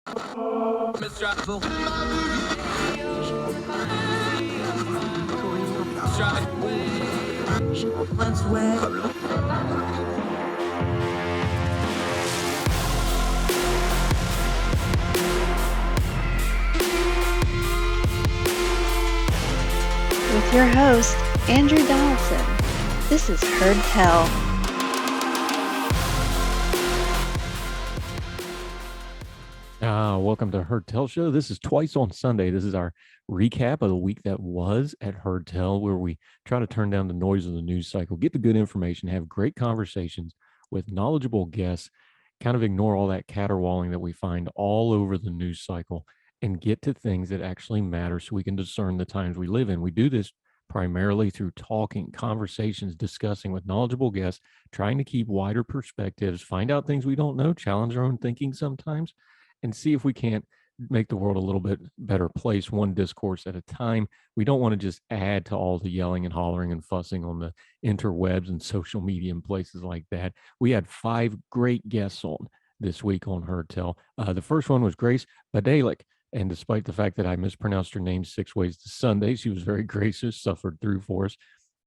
With your host, Andrew Donaldson. This is Heard Tell. Welcome to Heard Tell Show. This is twice on Sunday. This is our recap of the week that was at Heard Tell, where we try to turn down the noise of the news cycle, get the good information, have great conversations with knowledgeable guests, kind of ignore all that caterwauling that we find all over the news cycle, and get to things that actually matter so we can discern the times we live in. We do this primarily through talking, conversations, discussing with knowledgeable guests, trying to keep wider perspectives, find out things we don't know, challenge our own thinking sometimes, and see if we can't make the world a little bit better place, one discourse at a time. We don't want to just add to all the yelling and hollering and fussing on the interwebs and social media and places like that. We had 5 great guests on this week on Heard Tell. The first one was Grace Bydalek. And despite the fact that I mispronounced her name 6 ways to Sunday, she was very gracious, suffered through for us.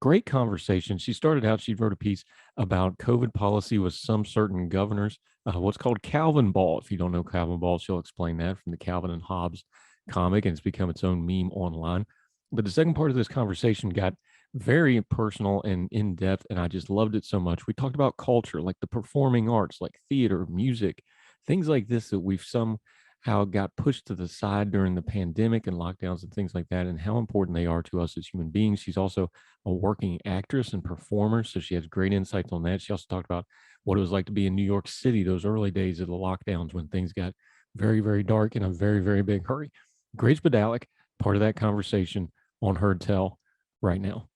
Great conversation. She started out, she wrote a piece about COVID policy with some certain governors, what's called Calvinball. If you don't know Calvinball, she'll explain that from the Calvin and Hobbes comic, and it's become its own meme online. But the second part of this conversation got very personal and in depth, and I just loved it so much. We talked about culture, like the performing arts, like theater, music, things like this that we've somehow got pushed to the side during the pandemic and lockdowns and things like that, and how important they are to us as human beings. She's also a working actress and performer, so she has great insights on that. She also talked about what it was like to be in New York City, those early days of the lockdowns when things got very, very dark in a very, very big hurry. Grace Bydalek, part of that conversation on Heard Tell right now.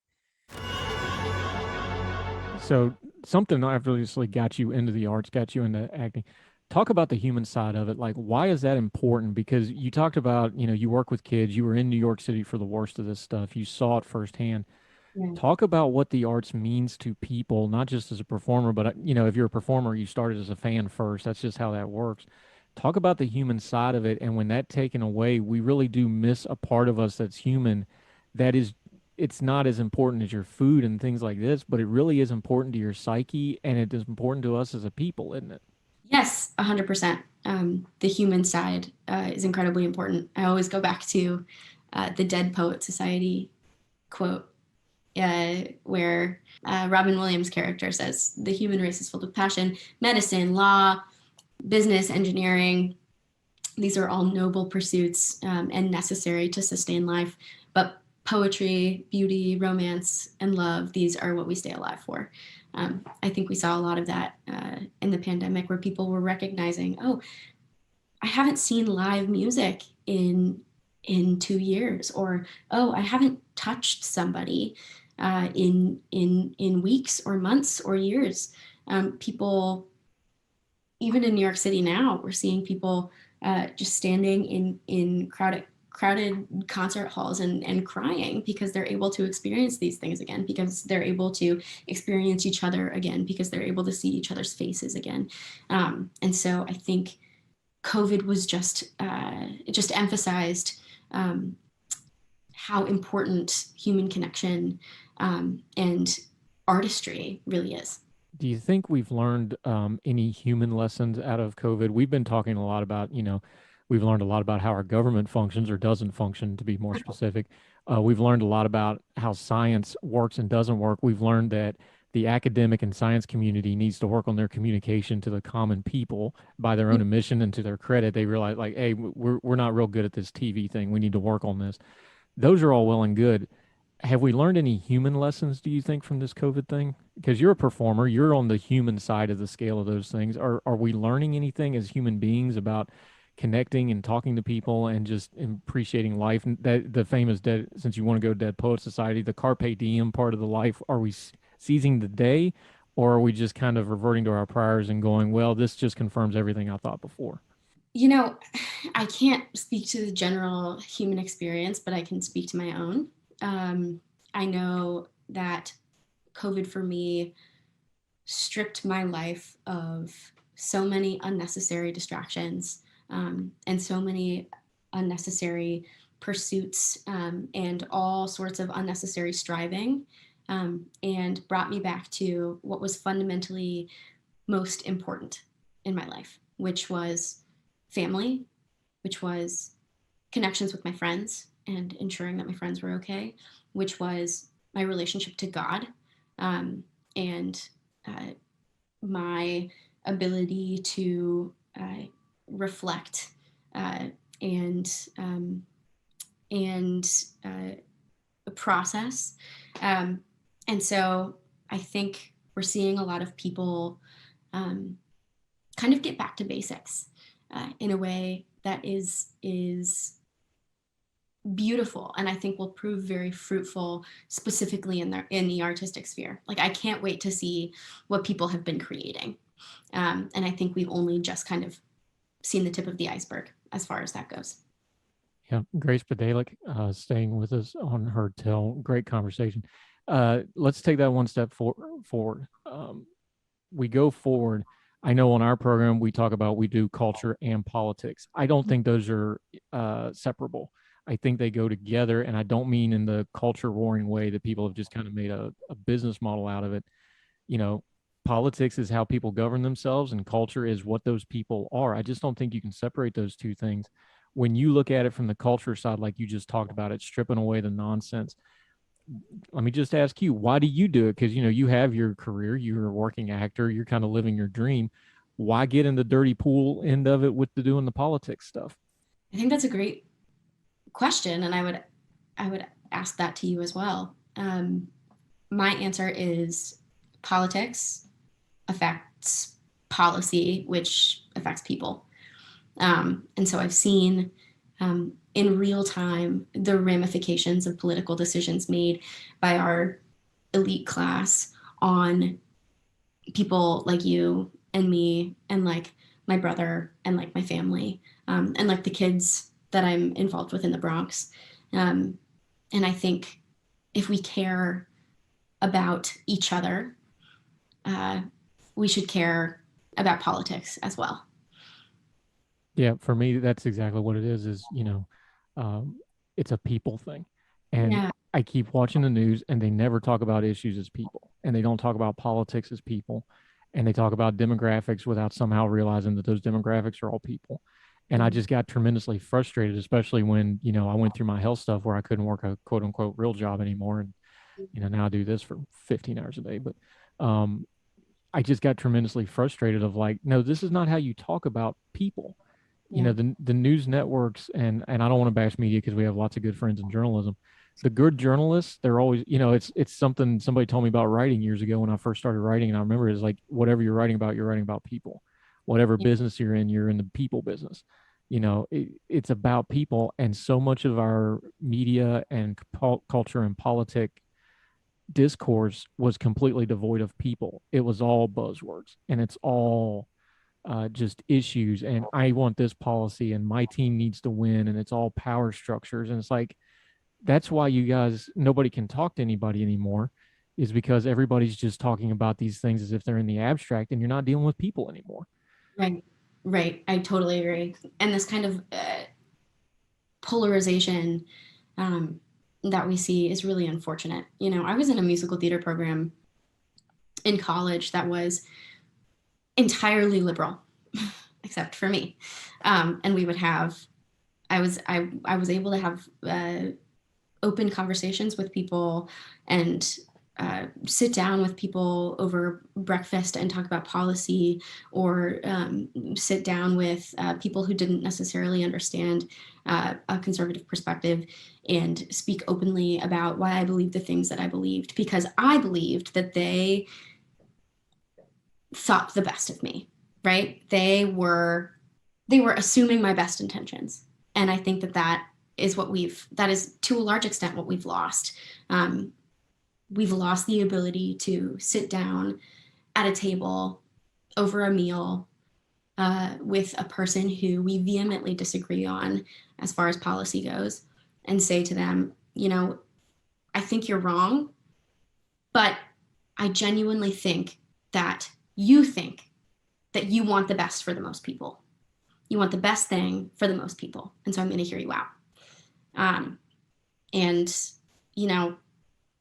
So something obviously got you into the arts, got you into acting. Talk about the human side of it. Like, why is that important? Because you talked about, you work with kids, you were in New York City for the worst of this stuff, you saw it firsthand. Yeah. Talk about what the arts means to people, not just as a performer, but if you're a performer, you started as a fan first. That's just how that works. Talk about the human side of it, and when that's taken away, we really do miss a part of us that's human. That is, it's not as important as your food and things like this, but it really is important to your psyche, and it is important to us as a people, isn't it? Yes, 100%. The human side is incredibly important. I always go back to the Dead Poet Society quote, where Robin Williams' character says, the human race is filled with passion, medicine, law, business, engineering. These are all noble pursuits and necessary to sustain life. But poetry, beauty, romance, and love, these are what we stay alive for. I think we saw a lot of that in the pandemic, where people were recognizing, oh, I haven't seen live music in 2 years, or, oh, I haven't touched somebody in weeks or months or years. People, even in New York City now, we're seeing people just standing in crowded concert halls and crying because they're able to experience these things again, because they're able to experience each other again, because they're able to see each other's faces again. And so I think COVID was it just emphasized how important human connection and artistry really is. Do you think we've learned any human lessons out of COVID? We've been talking a lot about, we've learned a lot about how our government functions or doesn't function, to be more specific. We've learned a lot about how science works and doesn't work. We've learned that the academic and science community needs to work on their communication to the common people. By their own admission and to their credit, they realize, like, hey, we're not real good at this TV thing. We need to work on this. Those are all well and good. Have we learned any human lessons, do you think, from this COVID thing? Because you're a performer, you're on the human side of the scale of those things. Are we learning anything as human beings about connecting and talking to people and just appreciating life? And that the famous dead, since you want to go Dead Poet Society, the carpe diem part of the life, are we seizing the day, or are we just kind of reverting to our priors and going, well, this just confirms everything I thought before? I can't speak to the general human experience, but I can speak to my own. I know that COVID for me stripped my life of so many unnecessary distractions. and so many unnecessary pursuits and all sorts of unnecessary striving, and brought me back to what was fundamentally most important in my life, which was family, which was connections with my friends and ensuring that my friends were okay, which was my relationship to God, and my ability to reflect and process. And so I think we're seeing a lot of people kind of get back to basics in a way that is beautiful, and I think will prove very fruitful, specifically in the artistic sphere. Like, I can't wait to see what people have been creating, and I think we've only just kind of seen the tip of the iceberg as far as that goes. Yeah, Grace Bydalek, staying with us on Heard Tell. Great conversation. Let's take that one step forward. We go forward. I know on our program we do culture and politics. I don't think those are separable. I think they go together, and I don't mean in the culture warring way that people have just kind of made a business model out of it. You know, politics is how people govern themselves, and culture is what those people are. I just don't think you can separate those two things. When you look at it from the culture side, like you just talked about it, stripping away the nonsense. Let me just ask you, why do you do it? Because, you have your career, you're a working actor, you're kind of living your dream. Why get in the dirty pool end of it with doing the politics stuff? I think that's a great question, and I would ask that to you as well. My answer is politics affects policy, which affects people. And so I've seen in real time the ramifications of political decisions made by our elite class on people like you and me and like my brother and like my family, and like the kids that I'm involved with in the Bronx. And I think if we care about each other, we should care about politics as well. Yeah, for me, that's exactly what it is, it's a people thing. And Yeah. I keep watching the news, and they never talk about issues as people, and they don't talk about politics as people, and they talk about demographics without somehow realizing that those demographics are all people. And I just got tremendously frustrated, especially when, I went through my health stuff where I couldn't work a quote unquote real job anymore. And, now I do this for 15 hours a day. But I just got tremendously frustrated of like, no, this is not how you talk about people. Yeah. The news networks, and I don't want to bash media because we have lots of good friends in journalism. The good journalists, they're always, it's something somebody told me about writing years ago when I first started writing. And I remember it's like, whatever you're writing about people. Whatever business you're in the people business. It's about people. And so much of our media and culture and politic discourse was completely devoid of people. It was all buzzwords, and it's all just issues. And I want this policy, and my team needs to win. And it's all power structures. And it's like, that's why nobody can talk to anybody anymore, is because everybody's just talking about these things as if they're in the abstract, and you're not dealing with people anymore. Right. I totally agree. And this kind of polarization that we see is really unfortunate. I was in a musical theater program in college that was entirely liberal, except for me. And we would have, I was able to have open conversations with people and sit down with people over breakfast and talk about policy, or sit down with people who didn't necessarily understand a conservative perspective and speak openly about why I believed the things that I believed, because I believed that they thought the best of me, right? They were assuming my best intentions. And I think that is to a large extent what we've lost. We've lost the ability to sit down at a table over a meal with a person who we vehemently disagree on as far as policy goes, and say to them, I think you're wrong, but I genuinely think that you want the best for the most people. You want the best thing for the most people. And so I'm going to hear you out. And, you know,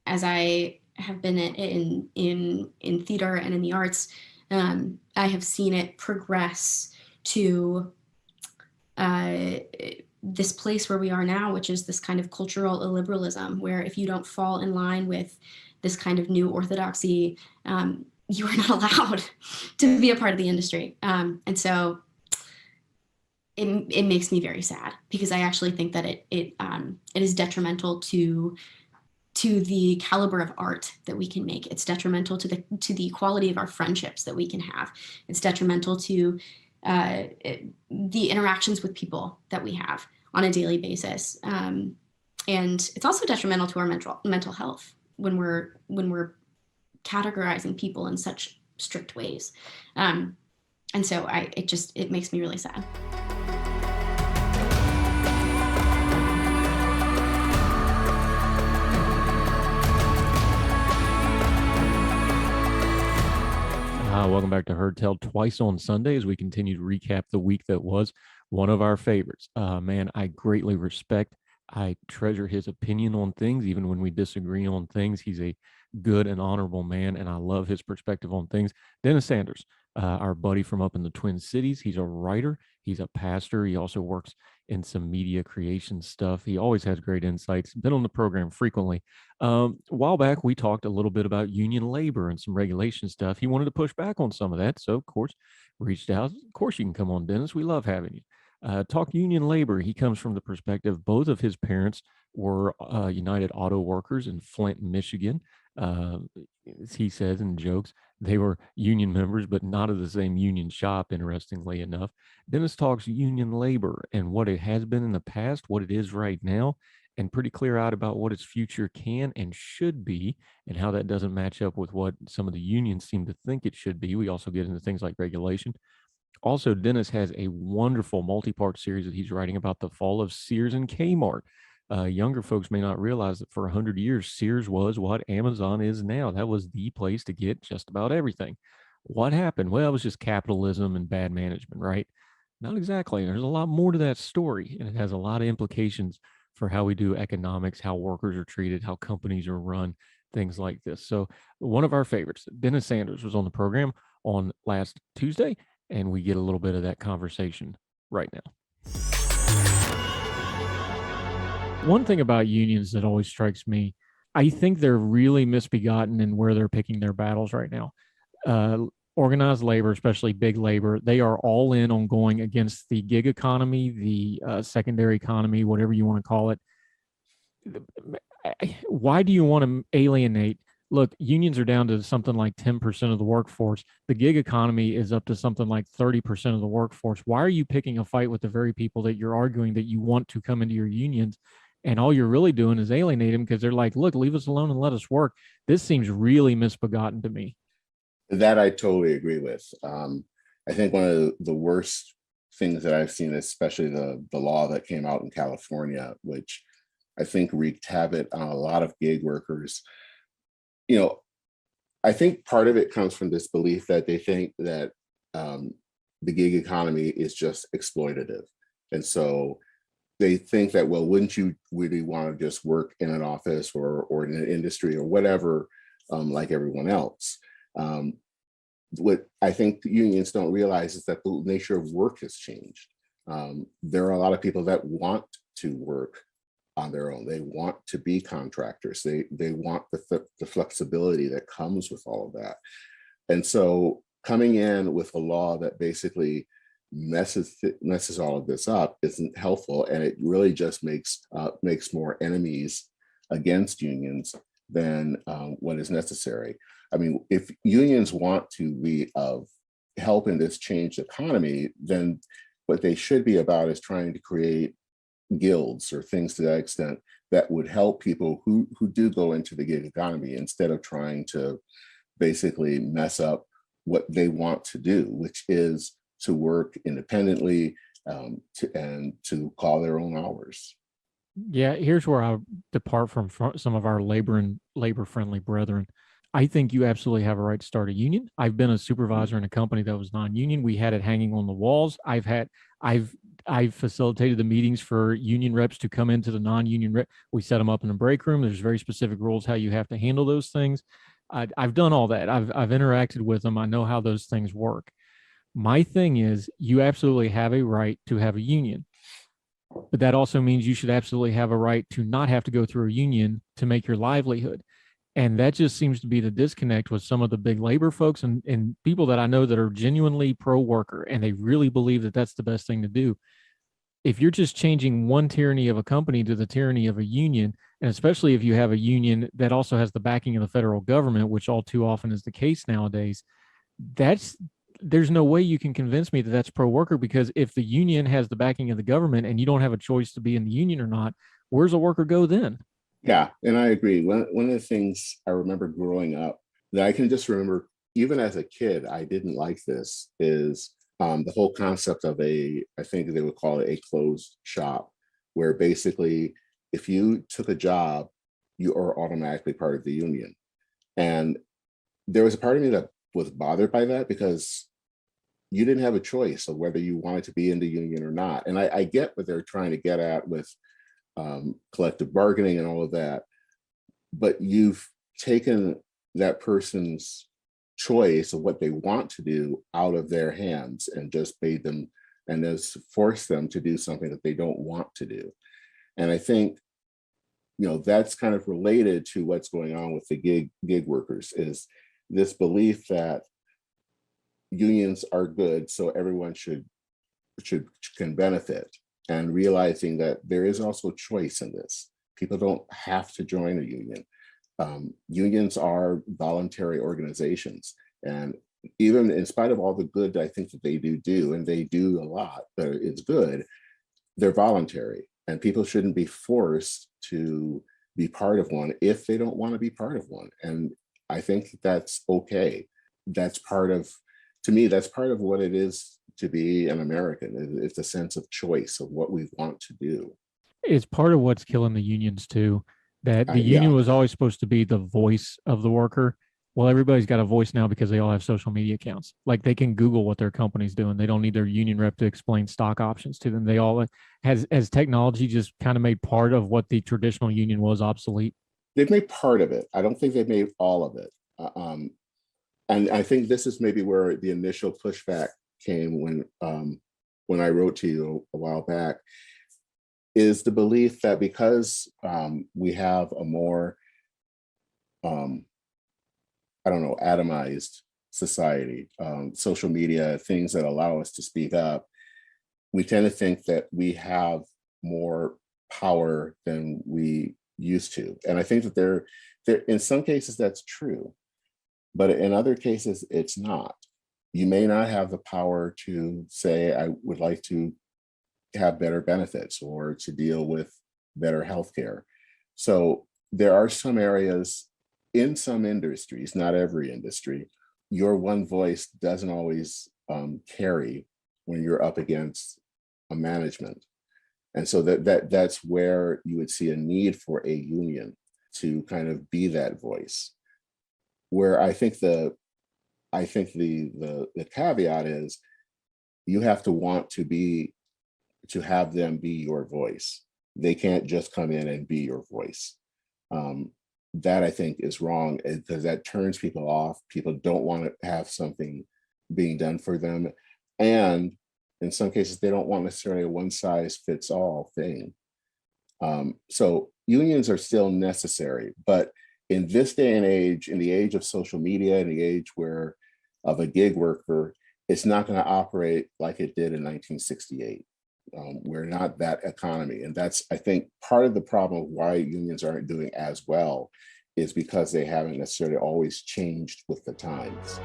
as I have been in theater and in the arts, I have seen it progress to this place where we are now, which is this kind of cultural illiberalism, where if you don't fall in line with this kind of new orthodoxy, you are not allowed to be a part of the industry. And so it makes me very sad, because I actually think that it is detrimental to the caliber of art that we can make. It's detrimental to the quality of our friendships that we can have. It's detrimental to the interactions with people that we have on a daily basis. And it's also detrimental to our mental health when we're categorizing people in such strict ways. And so it makes me really sad. Welcome back to Heard Tell Twice on Sunday, as we continue to recap the week that was. One of our favorites. Man, I greatly respect, I treasure his opinion on things, even when we disagree on things. He's a good and honorable man, and I love his perspective on things. Bennett Sanders, our buddy from up in the Twin Cities. He's a writer. He's a pastor. He also works in some media creation stuff. He always has great insights. Been on the program frequently. A while back, we talked a little bit about union labor and some regulation stuff. He wanted to push back on some of that. So, of course, reached out. Of course, you can come on, Dennis. We love having you. Talk union labor. He comes from the perspective, both of his parents were United Auto Workers in Flint, Michigan. As he says and jokes, they were union members, but not of the same union shop, interestingly enough. Dennis talks union labor and what it has been in the past, what it is right now, and pretty clear-eyed about what its future can and should be, and how that doesn't match up with what some of the unions seem to think it should be. We also get into things like regulation. Also, Dennis has a wonderful multi-part series that he's writing about the fall of Sears and Kmart. Younger folks may not realize that for 100 years, Sears was what Amazon is now. That was the place to get just about everything. What happened? Well, it was just capitalism and bad management, right? Not exactly. There's a lot more to that story, and it has a lot of implications for how we do economics, how workers are treated, how companies are run, things like this. So one of our favorites, Bennett Sanders, was on the program on last Tuesday, and we get a little bit of that conversation right now. One thing about unions that always strikes me, I think they're really misbegotten in where they're picking their battles right now. Organized labor, especially big labor, they are all in on going against the gig economy, the secondary economy, whatever you want to call it. Why do you want to alienate? Look, unions are down to something like 10% of the workforce. The gig economy is up to something like 30% of the workforce. Why are you picking a fight with the very people that you're arguing that you want to come into your unions? And all you're really doing is alienate them, because they're like, look, leave us alone and let us work. This seems really misbegotten to me. That I totally agree with. I think one of the worst things that I've seen, especially the law that came out in California, which I think wreaked havoc on a lot of gig workers. You know, I think part of it comes from this belief that they think that the gig economy is just exploitative. And so they think that, well, wouldn't you really want to just work in an office or in an industry or whatever, like everyone else? What I think the unions don't realize is that the nature of work has changed. There are a lot of people that want to work on their own. They want to be contractors. They want the flexibility that comes with all of that. And so coming in with a law that basically messes all of this up isn't helpful, and it really just makes more enemies against unions than what is necessary. I mean, if unions want to be of help in this changed economy, then what they should be about is trying to create guilds or things to that extent that would help people who do go into the gig economy, instead of trying to basically mess up what they want to do, which is to work independently and to call their own hours. Yeah, here's where I depart from some of our labor-friendly brethren. I think you absolutely have a right to start a union. I've been a supervisor in a company that was non-union. We had it hanging on the walls. I've facilitated the meetings for union reps to come into the non-union rep. We set them up in a break room. There's very specific rules how you have to handle those things. I've done all that. I've interacted with them. I know how those things work. My thing is, you absolutely have a right to have a union, but that also means you should absolutely have a right to not have to go through a union to make your livelihood. And that just seems to be the disconnect with some of the big labor folks and people that I know that are genuinely pro worker, and they really believe that that's the best thing to do. If you're just changing one tyranny of a company to the tyranny of a union, and especially if you have a union that also has the backing of the federal government, which all too often is the case nowadays, there's no way you can convince me that that's pro worker, because if the union has the backing of the government and you don't have a choice to be in the union or not, where's a worker go then? Yeah, and I agree. One of the things I remember growing up that I can just remember, even as a kid, I didn't like this, is the whole concept of I think they would call it a closed shop, where basically if you took a job, you are automatically part of the union. And there was a part of me that was bothered by that, because you didn't have a choice of whether you wanted to be in the union or not. And I get what they're trying to get at with collective bargaining and all of that, but you've taken that person's choice of what they want to do out of their hands and just made them and just forced them to do something that they don't want to do. And I think, that's kind of related to what's going on with the gig workers, is this belief that unions are good, so everyone can benefit, and realizing that there is also choice in this. People don't have to join a union. Unions are voluntary organizations, and even in spite of all the good I think that they do, and they do a lot, but it's good, they're voluntary, and people shouldn't be forced to be part of one if they don't want to be part of one. And I think that's okay. To me, that's part of what it is to be an American. It's a sense of choice of what we want to do. It's part of what's killing the unions too, that the union was always supposed to be the voice of the worker. Well, everybody's got a voice now because they all have social media accounts. Like, they can Google what their company's doing. They don't need their union rep to explain stock options to them. They all has technology just kind of made part of what the traditional union was obsolete. They've made part of it. I don't think they've made all of it. And I think this is maybe where the initial pushback came when I wrote to you a while back, is the belief that because we have a more, atomized society, social media, things that allow us to speak up, we tend to think that we have more power than we used to. And I think that there in some cases that's true, but in other cases it's not. You may not have the power to say, I would like to have better benefits or to deal with better healthcare. So there are some areas in some industries, not every industry, your one voice doesn't always carry when you're up against a management. And so that's where you would see a need for a union to kind of be that voice. Where I think the caveat is, you have to want to have them be your voice. They can't just come in and be your voice. That I think is wrong, because that turns people off. People don't want to have something being done for them. And in some cases, they don't want necessarily a one size fits all thing. So unions are still necessary, but in this day and age, in the age of social media, in the age of a gig worker, it's not going to operate like it did in 1968. We're not that economy. And that's, I think, part of the problem of why unions aren't doing as well, is because they haven't necessarily always changed with the times.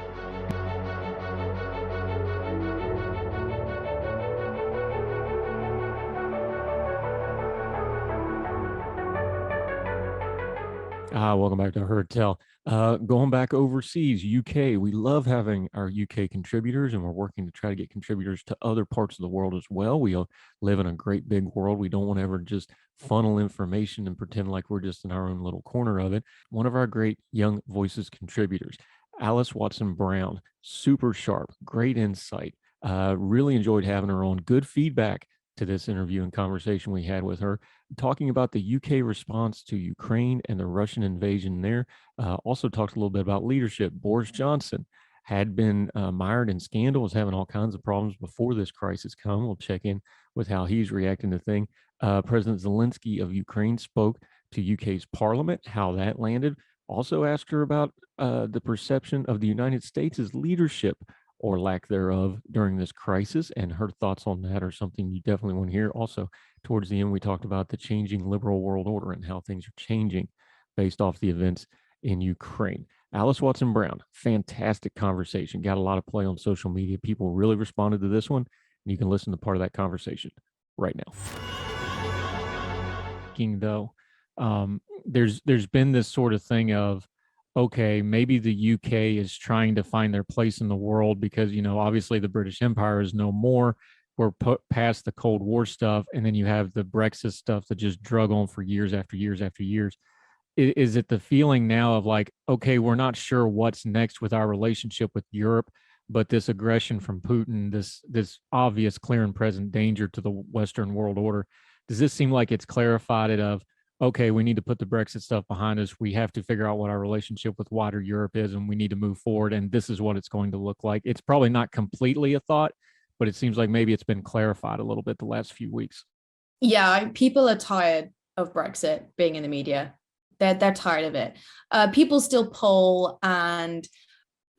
Welcome back to Heard Tell. Going back overseas, UK. We love having our UK contributors, and we're working to try to get contributors to other parts of the world as well. We live in a great big world. We don't want to ever just funnel information and pretend like we're just in our own little corner of it. One of our great Young Voices contributors, Alys Watson Brown, super sharp, great insight. Really enjoyed having her on. Good feedback to this interview and conversation we had with her, talking about the UK response to Ukraine and the Russian invasion there. Also talked a little bit about leadership. Boris Johnson had been mired in scandal, was having all kinds of problems before this crisis come. We'll check in with how he's reacting to things. President Zelensky of Ukraine spoke to UK's parliament, how that landed. Also asked her about the perception of the United States' leadership or lack thereof during this crisis, and her thoughts on that are something you definitely want to hear. Also, towards the end, we talked about the changing liberal world order and how things are changing based off the events in Ukraine. Alys Watson Brown, fantastic conversation. Got a lot of play on social media. People really responded to this one, and you can listen to part of that conversation right now. Though, there's been this sort of thing of, okay, maybe the UK is trying to find their place in the world because, obviously the British Empire is no more. We're put past the Cold War stuff. And then you have the Brexit stuff that just drug on for years after years after years. Is it the feeling now of like, okay, we're not sure what's next with our relationship with Europe, but this aggression from Putin, this obvious, clear and present danger to the Western world order, does this seem like it's clarified it of, okay, we need to put the Brexit stuff behind us. We have to figure out what our relationship with wider Europe is, and we need to move forward. And this is what it's going to look like. It's probably not completely a thought, but it seems like maybe it's been clarified a little bit the last few weeks. Yeah, people are tired of Brexit being in the media. They're tired of it. People still poll, and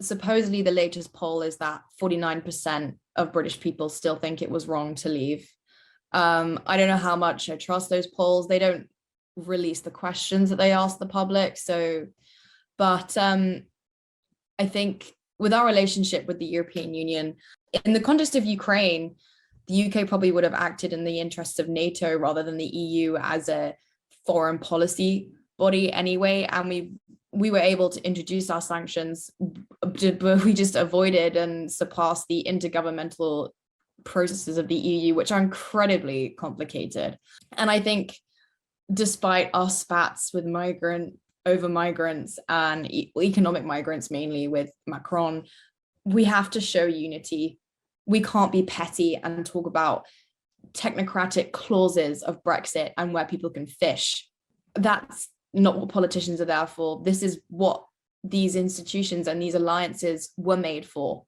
supposedly the latest poll is that 49% of British people still think it was wrong to leave. I don't know how much I trust those polls. They don't release the questions that they ask the public. But I think with our relationship with the European Union, in the context of Ukraine, the UK probably would have acted in the interests of NATO rather than the EU as a foreign policy body anyway. And we were able to introduce our sanctions, but we just avoided and surpassed the intergovernmental processes of the EU, which are incredibly complicated. And I think despite our spats with migrants and economic migrants, mainly with Macron, we have to show unity. We can't be petty and talk about technocratic clauses of Brexit and where people can fish. That's not what politicians are there for. This is what these institutions and these alliances were made for,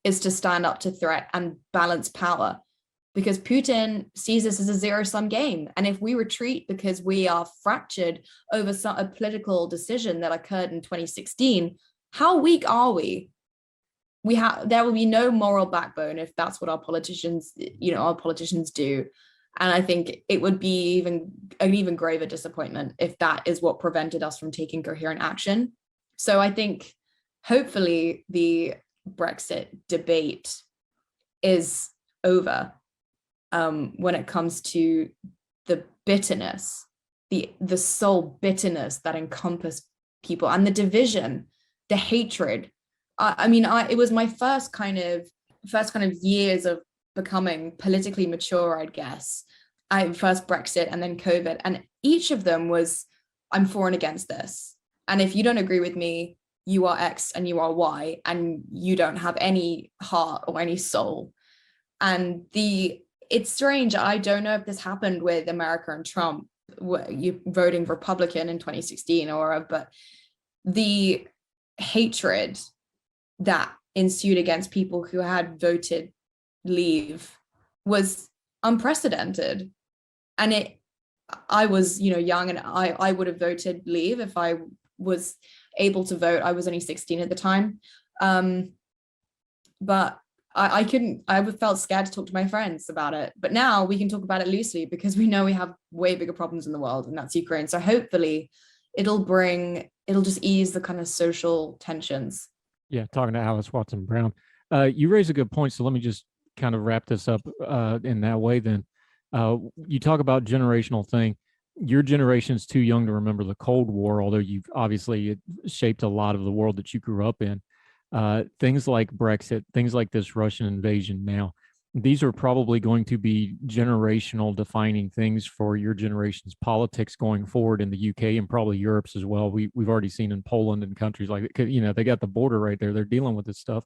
is to stand up to threat and balance power. Because Putin sees this as a zero-sum game. And if we retreat because we are fractured over a political decision that occurred in 2016, how weak are we? There will be no moral backbone if that's what our politicians do. And I think it would be an even graver disappointment if that is what prevented us from taking coherent action. So I think hopefully the Brexit debate is over. When it comes to the bitterness, the soul bitterness that encompassed people, and the division, the hatred. It was my first kind of years of becoming politically mature, I guess. First Brexit and then COVID, and each of them was, I'm for and against this. And if you don't agree with me, you are X and you are Y, and you don't have any heart or any soul. And it's strange. I don't know if this happened with America and Trump, you voting Republican in 2016, but the hatred that ensued against people who had voted leave was unprecedented. And I was, young, and I would have voted leave if I was able to vote. I was only 16 at the time. But I couldn't, I felt scared to talk to my friends about it. But now we can talk about it loosely because we know we have way bigger problems in the world, and that's Ukraine. So hopefully it'll just ease the kind of social tensions. Yeah, talking to Alys Watson Brown. You raise a good point. So let me just kind of wrap this up in that way then. You talk about generational thing. your generation's too young to remember the Cold War, although you've obviously it shaped a lot of the world that you grew up in. Things like Brexit, things like this Russian invasion now, these are probably going to be generational defining things for your generation's politics going forward in the UK and probably Europe's as well. We've already seen in Poland and countries like, they got the border right there. They're dealing with this stuff.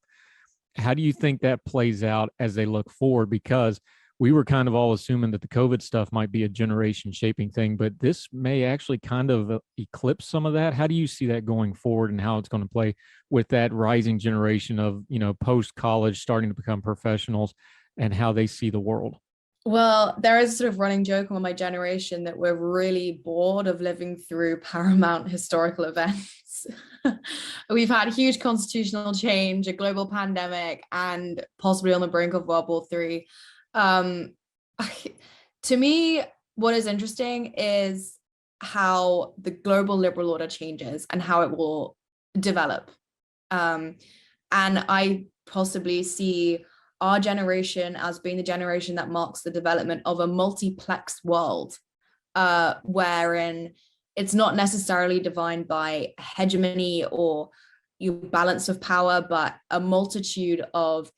How do you think that plays out as they look forward? Because we were kind of all assuming that the COVID stuff might be a generation shaping thing, but this may actually kind of eclipse some of that. How do you see that going forward and how it's going to play with that rising generation of, post college starting to become professionals and how they see the world? Well, there is a sort of running joke among my generation that we're really bored of living through paramount historical events. We've had huge constitutional change, a global pandemic, and possibly on the brink of World War III. To me, what is interesting is how the global liberal order changes and how it will develop. And I possibly see our generation as being the generation that marks the development of a multiplex world, wherein it's not necessarily defined by hegemony or balance of power, but a multitude of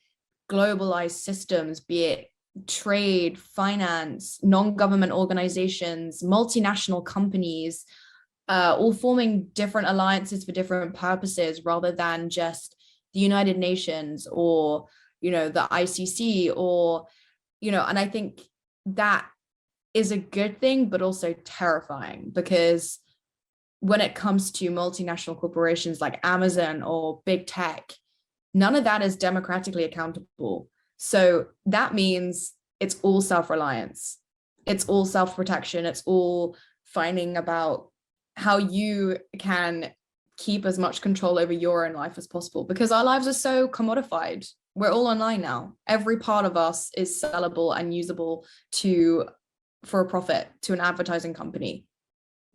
globalized systems, be it trade, finance, non-government organizations, multinational companies, all forming different alliances for different purposes rather than just the United Nations or the ICC or and I think that is a good thing but also terrifying, because when it comes to multinational corporations like Amazon or big tech, none of that is democratically accountable. So that means it's all self-reliance, it's all self-protection, it's all finding about how you can keep as much control over your own life as possible, because our lives are so commodified. We're all online now. Every part of us is sellable and usable for a profit to an advertising company.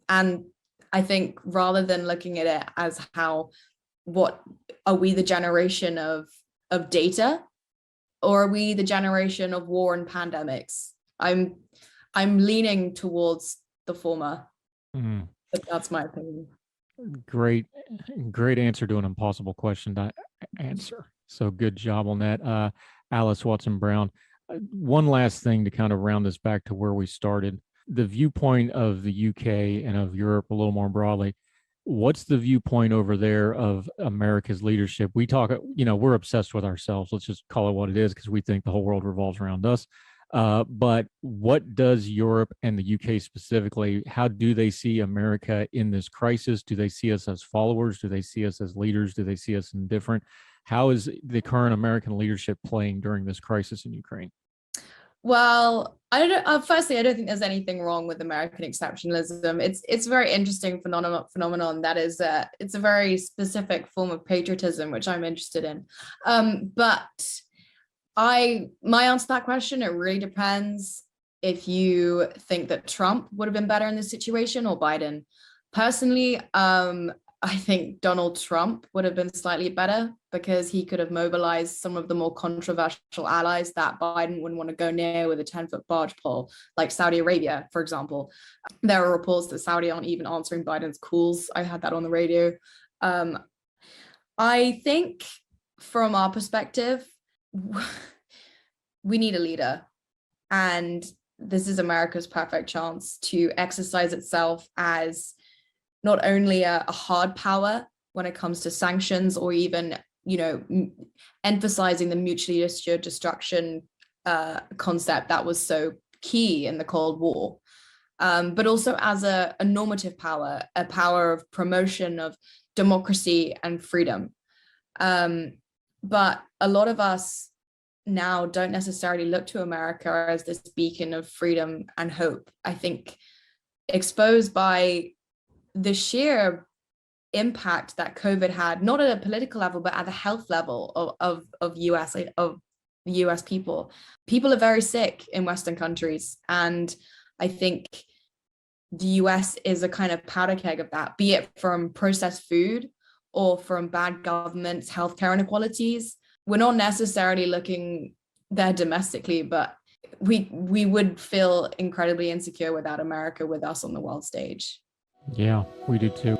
And I think rather than looking at it as what are we, the generation of data, or are we the generation of war and pandemics? I'm leaning towards the former. But that's my opinion. Great answer to an impossible question to answer. So good job on that. Alys Watson-Brown, one last thing to kind of round this back to where we started, the viewpoint of the UK and of Europe a little more broadly. What's the viewpoint over there of America's leadership? We talk, we're obsessed with ourselves. Let's just call it what it is, because we think the whole world revolves around us. But what does Europe and the UK specifically, how do they see America in this crisis? Do they see us as followers? Do they see us as leaders? Do they see us indifferent? How is the current American leadership playing during this crisis in Ukraine? Well, firstly, I don't think there's anything wrong with American exceptionalism. It's a very interesting phenomenon that is, it's a very specific form of patriotism, which I'm interested in. But my answer to that question, it really depends if you think that Trump would have been better in this situation or Biden. Personally, I think Donald Trump would have been slightly better, because he could have mobilized some of the more controversial allies that Biden wouldn't want to go near with a 10-foot barge pole, like Saudi Arabia, for example. There are reports that Saudi aren't even answering Biden's calls. I had that on the radio. I think from our perspective, we need a leader, and this is America's perfect chance to exercise itself as not only a hard power when it comes to sanctions, or even emphasizing the mutually assured destruction concept that was so key in the Cold War, but also as a normative power, a power of promotion of democracy and freedom. But a lot of us now don't necessarily look to America as this beacon of freedom and hope. I think exposed by the sheer impact that COVID had, not at a political level, but at the health level of US people. People are very sick in Western countries. And I think the US is a kind of powder keg of that, be it from processed food or from bad governments, healthcare inequalities. We're not necessarily looking there domestically, but we would feel incredibly insecure without America with us on the world stage. Yeah, we do too.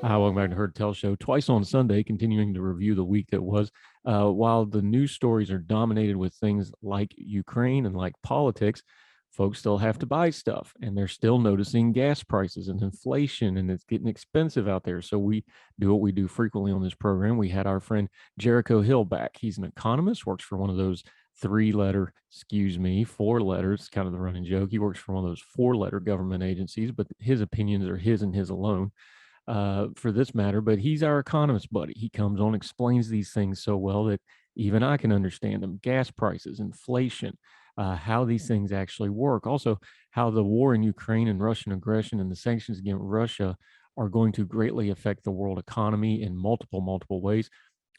Welcome back to Heard Tell Show. Twice on Sunday, continuing to review the week that was. While the news stories are dominated with things like Ukraine and like politics, folks still have to buy stuff, and they're still noticing gas prices and inflation, and it's getting expensive out there. So we do what we do frequently on this program. We had our friend Jericho Hill back. He's an economist, works for one of those four letters, kind of the running joke. He works for one of those 4-letter government agencies, but his opinions are his and his alone. For this matter, but he's our economist buddy. He comes on, explains these things so well that even I can understand them. Gas prices, inflation, how these things actually work. Also, how the war in Ukraine and Russian aggression and the sanctions against Russia are going to greatly affect the world economy in multiple ways.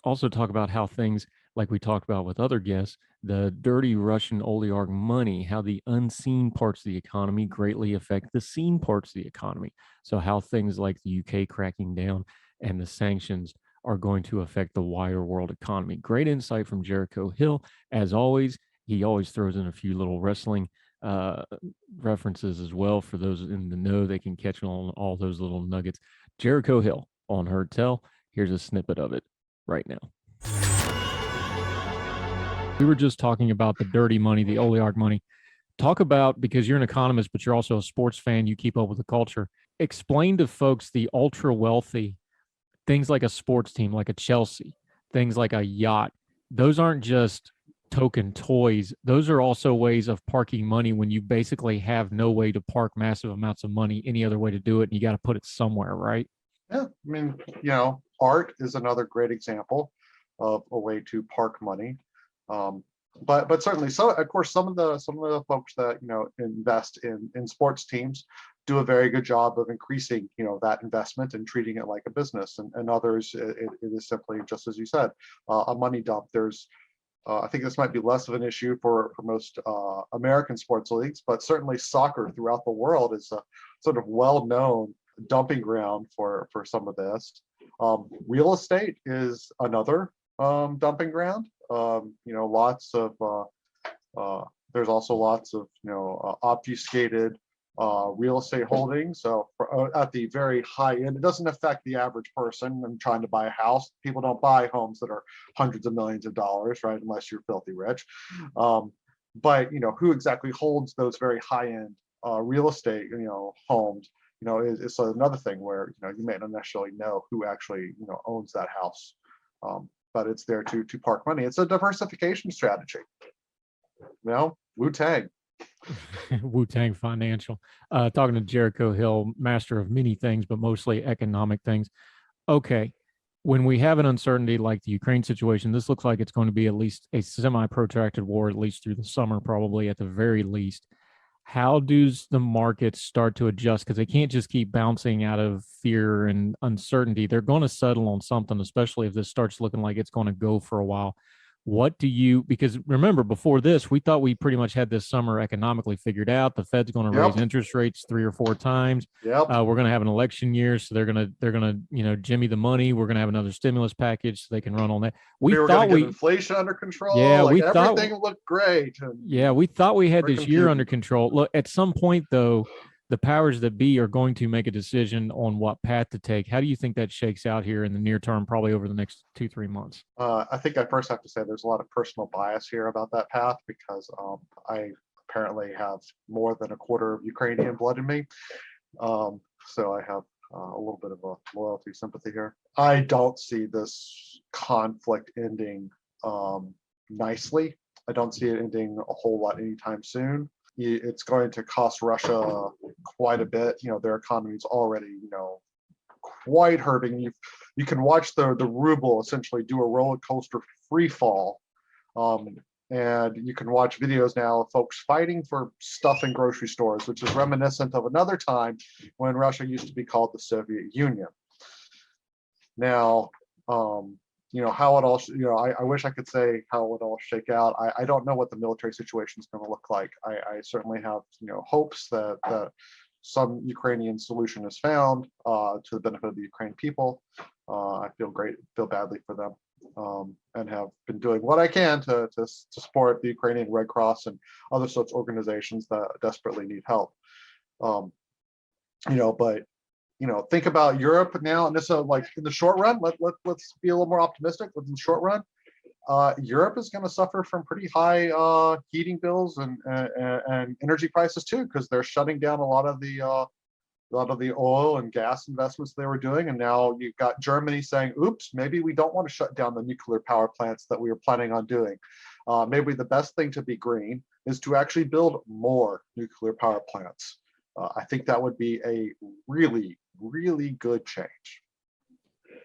Also talk about how things, like we talked about with other guests, the dirty Russian oligarch money, how the unseen parts of the economy greatly affect the seen parts of the economy. So how things like the UK cracking down and the sanctions are going to affect the wider world economy. Great insight from Jericho Hill. As always, he always throws in a few little wrestling references as well. For those in the know, they can catch on all those little nuggets. Jericho Hill on Heard Tell. Here's a snippet of it right now. We were just talking about the dirty money, the oligarch money. Talk about, because you're an economist, but you're also a sports fan, you keep up with the culture. Explain to folks the ultra wealthy, things like a sports team, like a Chelsea, things like a yacht. Those aren't just token toys. Those are also ways of parking money when you basically have no way to park massive amounts of money any other way to do it. And you got to put it somewhere, right? Yeah, I mean, art is another great example of a way to park money. But certainly, so of course, some of the folks that invest in sports teams do a very good job of increasing that investment and treating it like a business, and others it is simply, just as you said, a money dump. There's I think this might be less of an issue for most American sports leagues, but certainly soccer throughout the world is a sort of well-known dumping ground for some of this. Real estate is another dumping ground. Lots of there's also lots of obfuscated real estate holdings. So at the very high end, it doesn't affect the average person when trying to buy a house. People don't buy homes that are hundreds of millions of dollars, right? Unless you're filthy rich. But who exactly holds those very high end real estate homes? Is another thing where you may not necessarily know who actually owns that house. But it's there to park money. It's a diversification strategy. Wu-Tang. Wu-Tang Financial. Talking to Jericho Hill, master of many things, but mostly economic things. Okay, when we have an uncertainty like the Ukraine situation, this looks like it's going to be at least a semi-protracted war, at least through the summer, probably at the very least. How does the market start to adjust? Because they can't just keep bouncing out of fear and uncertainty. They're going to settle on something, especially if this starts looking like it's going to go for a while. Because remember, before this, we thought we pretty much had this summer economically figured out. The Fed's going to raise interest rates 3 or 4 times. We're going to have an election year, so they're going to jimmy the money. We're going to have another stimulus package so they can run on that. We were going to get inflation under control. Yeah, we thought everything looked great. We thought we had this year under control. Look, at some point though, the powers that be are going to make a decision on what path to take. How do you think that shakes out here in the near term, probably over the next 2-3 months? I think I first have to say there's a lot of personal bias here about that path, because I apparently have more than a quarter of Ukrainian blood in me. So I have a little bit of a loyalty sympathy here. I don't see this conflict ending nicely. I don't see it ending a whole lot anytime soon. It's going to cost Russia quite a bit. Their economy is already, quite hurting. You can watch the ruble essentially do a roller coaster free fall. And you can watch videos now of folks fighting for stuff in grocery stores, which is reminiscent of another time when Russia used to be called the Soviet Union. Now, how it all, I wish I could say how it would all shake out. I don't know what the military situation is going to look like. I certainly have, hopes that some Ukrainian solution is found to the benefit of the Ukrainian people. I feel badly for them, and have been doing what I can to support the Ukrainian Red Cross and other such organizations that desperately need help. But think about Europe now, and this like in the short run. Let's be a little more optimistic. In the short run, Europe is going to suffer from pretty high heating bills and energy prices too, because they're shutting down a lot of the oil and gas investments they were doing, and now you've got Germany saying, "Oops, maybe we don't want to shut down the nuclear power plants that we were planning on doing. Maybe the best thing to be green is to actually build more nuclear power plants." I think that would be a really, really good change.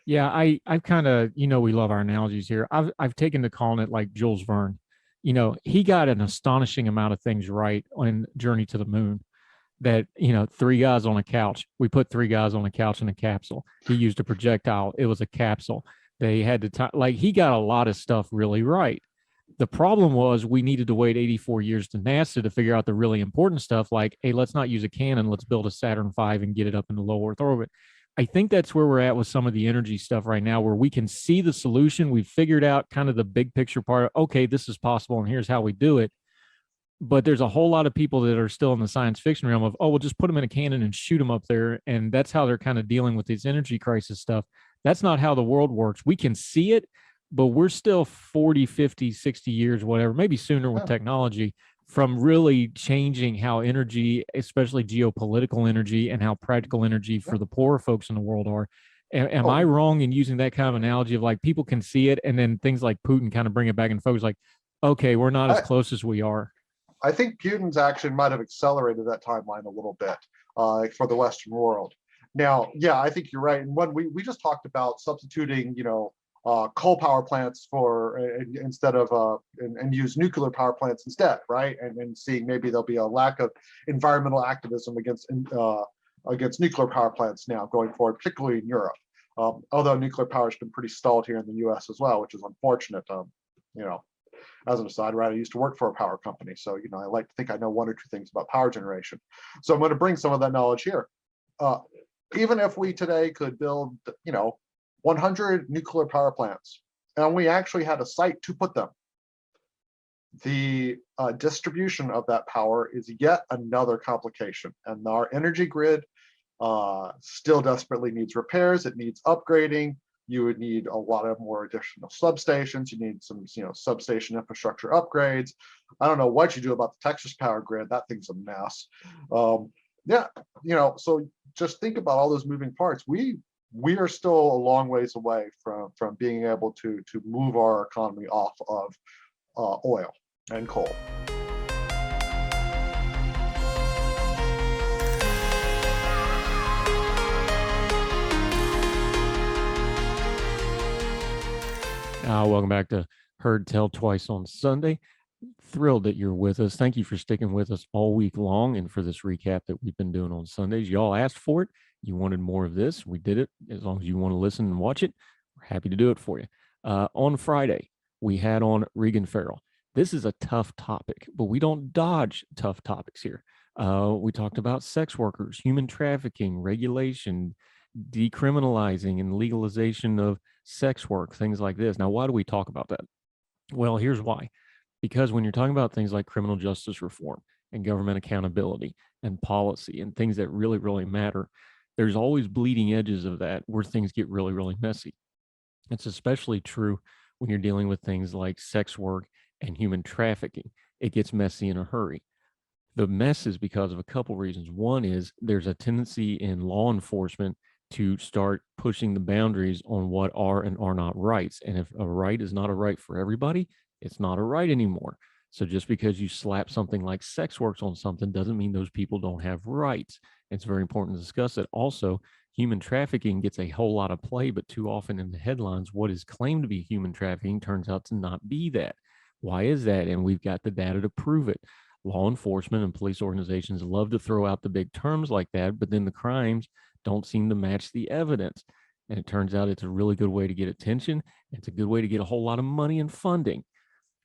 Yeah, I've kind of, we love our analogies here. I've taken to calling it like Jules Verne. He got an astonishing amount of things right on Journey to the Moon. That, 3 guys on a couch. We put 3 guys on a couch in a capsule. He used a projectile. It was a capsule. They had to he got a lot of stuff really right. The problem was we needed to wait 84 years to NASA to figure out the really important stuff, like, hey, let's not use a cannon. Let's build a Saturn V and get it up in the low Earth orbit. I think that's where we're at with some of the energy stuff right now, where we can see the solution. We've figured out kind of the big picture part. Okay, this is possible, and here's how we do it. But there's a whole lot of people that are still in the science fiction realm of, oh, we'll just put them in a cannon and shoot them up there. And that's how they're kind of dealing with this energy crisis stuff. That's not how the world works. We can see it, but we're still 40, 50, 60 years, whatever, maybe sooner with technology, from really changing how energy, especially geopolitical energy, and how practical energy for the poorer folks in the world are. Am I wrong in using that kind of analogy of like people can see it, and then things like Putin kind of bring it back in focus, like, okay, we're not as close as we are? I think Putin's action might have accelerated that timeline a little bit for the Western world. Now, yeah, I think you're right. And when we just talked about substituting, coal power plants for instead of and use nuclear power plants instead, right? And seeing maybe there'll be a lack of environmental activism against nuclear power plants now going forward, particularly in Europe. Although nuclear power has been pretty stalled here in the U.S. as well, which is unfortunate. As an aside, right, I used to work for a power company, so I like to think I know 1 or 2 things about power generation. So I'm going to bring some of that knowledge here. Even if we today could build, 100 nuclear power plants, and we actually had a site to put them, the distribution of that power is yet another complication, and our energy grid still desperately needs repairs. It needs upgrading. You would need a lot of more additional substations. You need some, substation infrastructure upgrades. I don't know what you do about the Texas power grid. That thing's a mess. So just think about all those moving parts. We are still a long ways away from being able to move our economy off of oil and coal. Welcome back to Heard Tell Twice on Sunday. Thrilled that you're with us. Thank you for sticking with us all week long and for this recap that we've been doing on Sundays. Y'all asked for it. You wanted more of this. We did it. As long as you want to listen and watch it, we're happy to do it for you. On Friday, we had on Regan Farrell. This is a tough topic, but we don't dodge tough topics here. We talked about sex workers, human trafficking, regulation, decriminalizing and legalization of sex work, things like this. Now, why do we talk about that? Well, here's why. Because when you're talking about things like criminal justice reform and government accountability and policy and things that really, really matter, there's always bleeding edges of that where things get really, really messy. It's especially true when you're dealing with things like sex work and human trafficking. It gets messy in a hurry. The mess is because of a couple reasons. One is there's a tendency in law enforcement to start pushing the boundaries on what are and are not rights. And if a right is not a right for everybody, it's not a right anymore. So just because you slap something like sex work on something doesn't mean those people don't have rights. It's very important to discuss it. Also, human trafficking gets a whole lot of play, but too often in the headlines, what is claimed to be human trafficking turns out to not be that. Why is that? And we've got the data to prove it. Law enforcement and police organizations love to throw out the big terms like that, but then the crimes don't seem to match the evidence. And it turns out it's a really good way to get attention. It's a good way to get a whole lot of money and funding.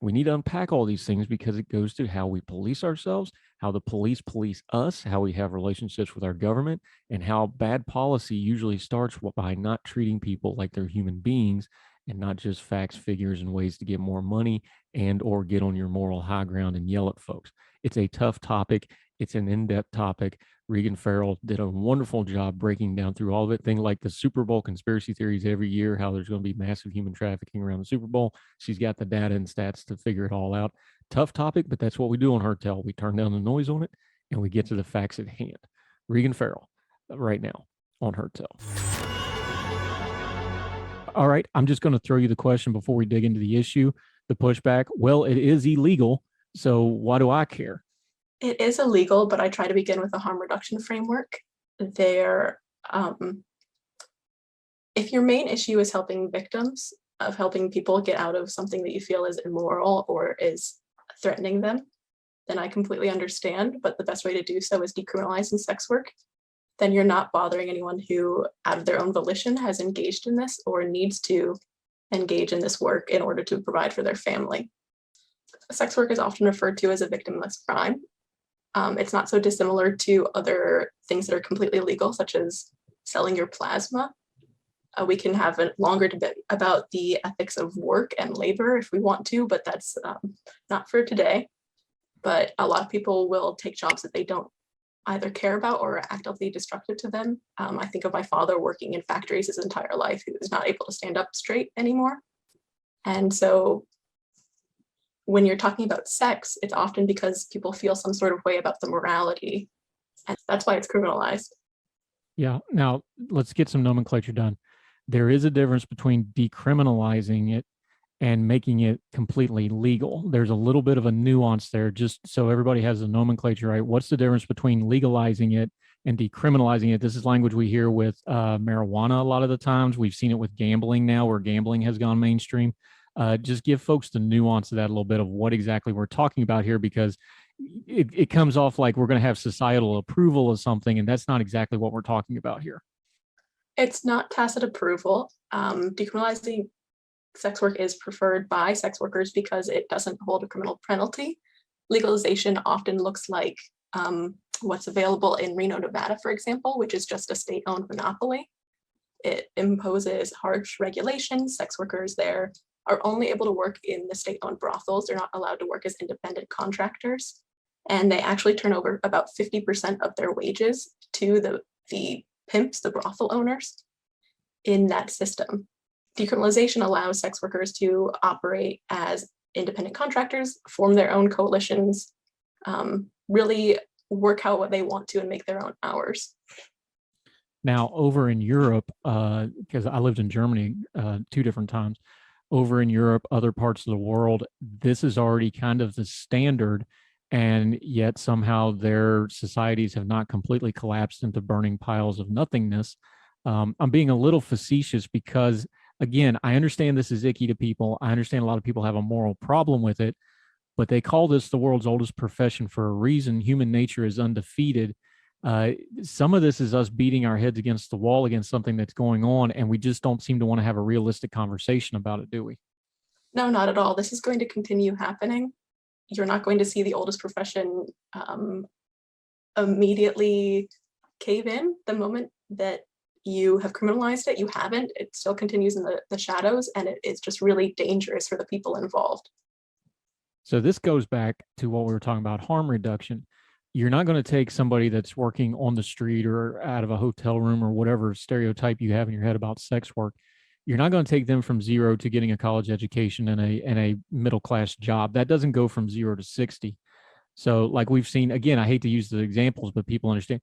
We need to unpack all these things because it goes to how we police ourselves, how the police us, how we have relationships with our government, and how bad policy usually starts by not treating people like they're human beings and not just facts, figures, and ways to get more money and or get on your moral high ground and yell at folks. It's a tough topic. It's an in-depth topic. Regan Farrell did a wonderful job breaking down through all of it. Things like the Super Bowl conspiracy theories every year, how there's going to be massive human trafficking around the Super Bowl. She's got the data and stats to figure it all out. Tough topic, but that's what we do on Her Tell. We turn down the noise on it and we get to the facts at hand. Regan Farrell, right now on Her Tell. All right, I'm just going to throw you the question before we dig into the issue, the pushback. Well, it is illegal, so why do I care? It is illegal, but I try to begin with a harm reduction framework. If your main issue is helping victims, of helping people get out of something that you feel is immoral or is threatening them, then I completely understand. But the best way to do so is decriminalizing sex work. Then you're not bothering anyone who, out of their own volition, has engaged in this or needs to engage in this work in order to provide for their family. Sex work is often referred to as a victimless crime. It's not so dissimilar to other things that are completely illegal, such as selling your plasma. We can have a longer debate about the ethics of work and labor if we want to, but that's not for today. But a lot of people will take jobs that they don't either care about or are actively destructive to them. I think of my father working in factories his entire life, who is not able to stand up straight anymore. And so when you're talking about sex, it's often because people feel some sort of way about the morality, and that's why it's criminalized. Yeah. Now let's get some nomenclature done. There is a difference between decriminalizing it and making it completely legal. There's a little bit of a nuance there, just so everybody has the nomenclature right. What's the difference between legalizing it and decriminalizing it? This is language we hear with marijuana a lot of the times. We've seen it with gambling now, where gambling has gone mainstream. Just give folks the nuance of that a little bit of what exactly we're talking about here, because it comes off like we're going to have societal approval of something, and that's not exactly what we're talking about here. It's not tacit approval. Decriminalizing sex work is preferred by sex workers because it doesn't hold a criminal penalty. Legalization often looks like what's available in Reno, Nevada, for example, which is just a state-owned monopoly. It imposes harsh regulations. Sex workers there are only able to work in the state-owned brothels. They're not allowed to work as independent contractors. And they actually turn over about 50% of their wages to the pimps, the brothel owners, in that system. Decriminalization allows sex workers to operate as independent contractors, form their own coalitions, really work out what they want to and make their own hours. Now, over in Europe, because I lived in Germany 2 different times, over in Europe, other parts of the world, this is already kind of the standard, and yet somehow their societies have not completely collapsed into burning piles of nothingness. I'm being a little facetious because, again, I understand this is icky to people. I understand a lot of people have a moral problem with it, but they call this the world's oldest profession for a reason. Human nature is undefeated. Some of this is us beating our heads against the wall against something that's going on, and we just don't seem to want to have a realistic conversation about it, do we? No, not at all. This is going to continue happening. You're not going to see the oldest profession immediately cave in the moment that you have criminalized it. You haven't. It still continues in the shadows, and it is just really dangerous for the people involved. So this goes back to what we were talking about, harm reduction. You're not going to take somebody that's working on the street or out of a hotel room or whatever stereotype you have in your head about sex work. You're not going to take them from 0 to getting a college education and a middle-class job. That doesn't go from 0 to 60. So like we've seen, again, I hate to use the examples, but people understand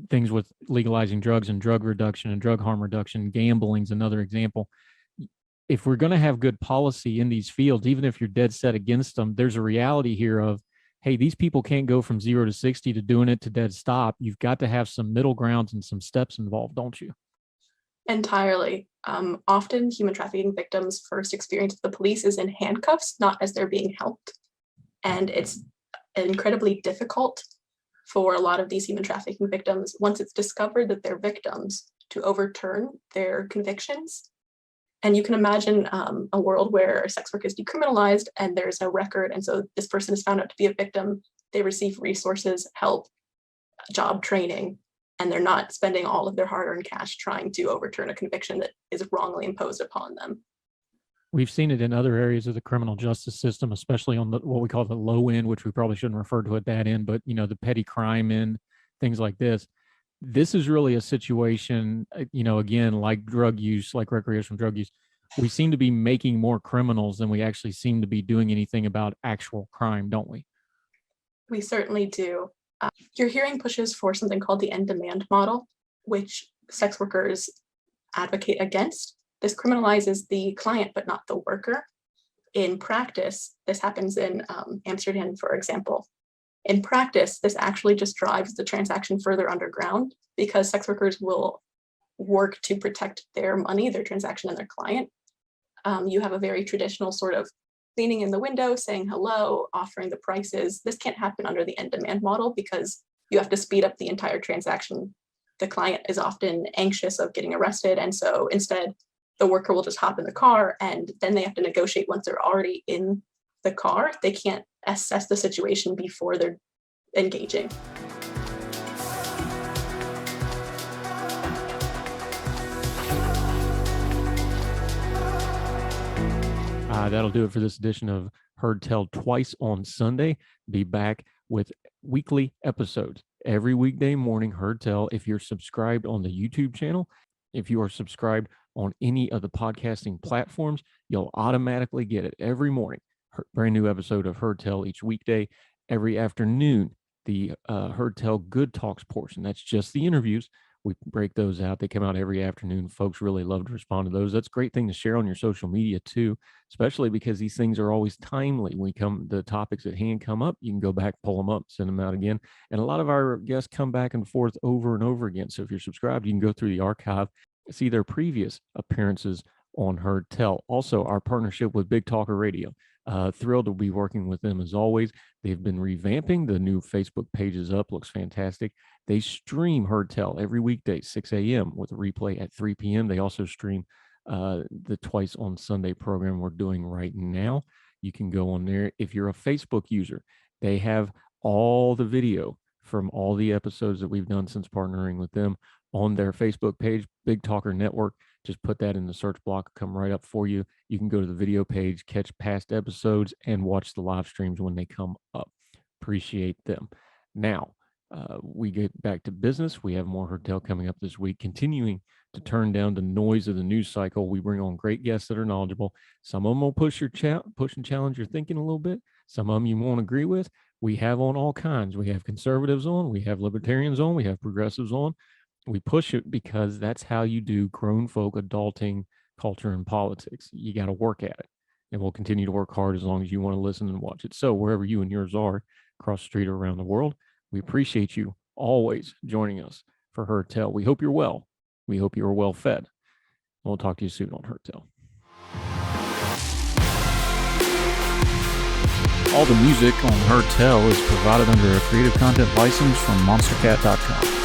things with legalizing drugs and drug reduction and drug harm reduction. Gambling's another example. If we're going to have good policy in these fields, even if you're dead set against them, there's a reality here of, hey, these people can't go from 0 to 60 to doing it to dead stop. You've got to have some middle grounds and some steps involved, don't you? Entirely. Often human trafficking victims' first experience with the police is in handcuffs, not as they're being helped. And it's incredibly difficult for a lot of these human trafficking victims, once it's discovered that they're victims, to overturn their convictions And you can imagine a world where sex work is decriminalized and there's no record. And so this person is found out to be a victim. They receive resources, help, job training, and they're not spending all of their hard-earned cash trying to overturn a conviction that is wrongly imposed upon them. We've seen it in other areas of the criminal justice system, especially on what we call the low end, which we probably shouldn't refer to at that end, but the petty crime end, things like this. This is really a situation, again, like drug use, like recreational drug use. We seem to be making more criminals than we actually seem to be doing anything about actual crime, don't we? We certainly do. Your hearing pushes for something called the end demand model, which sex workers advocate against. This criminalizes the client, but not the worker. In practice, this happens in Amsterdam, for example. In practice, this actually just drives the transaction further underground because sex workers will work to protect their money, their transaction, and their client. You have a very traditional sort of leaning in the window, saying hello, offering the prices. This can't happen under the end demand model because you have to speed up the entire transaction. The client is often anxious of getting arrested. And so instead, the worker will just hop in the car and then they have to negotiate once they're already in the car. They can't assess the situation before they're engaging. That'll do it for this edition of Heard Tell Twice on Sunday. Be back with weekly episodes every weekday morning. Heard Tell. If you're subscribed on the YouTube channel, if you are subscribed on any of the podcasting platforms, you'll automatically get it every morning. Brand new episode of Heard Tell each weekday. Every afternoon, the Heard Tell Good Talks portion. That's just the interviews. We break those out. They come out every afternoon. Folks really love to respond to those. That's a great thing to share on your social media too, especially because these things are always timely. When the topics at hand come up, you can go back, pull them up, send them out again. And a lot of our guests come back and forth over and over again. So if you're subscribed, you can go through the archive, see their previous appearances on Heard Tell. Also, our partnership with Big Talker Radio. Thrilled to be working with them as always. They've been revamping. The new Facebook page is up, looks fantastic. They stream Heard Tell every weekday, 6 a.m. with a replay at 3 p.m. They also stream the Twice on Sunday program we're doing right now. You can go on there. If you're a Facebook user, they have all the video from all the episodes that we've done since partnering with them on their Facebook page, Big Talker Network. Just put that in the search block, come right up for you. You can go to the video page, catch past episodes, and watch the live streams when they come up. Appreciate them. Now, we get back to business. We have more Heard Tell coming up this week, continuing to turn down the noise of the news cycle. We bring on great guests that are knowledgeable. Some of them will push and challenge your thinking a little bit. Some of them you won't agree with. We have on all kinds. We have conservatives on. We have libertarians on. We have progressives on. We push it because that's how you do grown folk adulting culture and politics. You got to work at it, and we'll continue to work hard as long as you want to listen and watch it. So wherever you and yours are, across the street or around the world, we appreciate you always joining us for Heard Tell. We hope you're well. We hope you're well fed. We'll talk to you soon on Heard Tell. All the music on Heard Tell is provided under a Creative Content license from monstercat.com.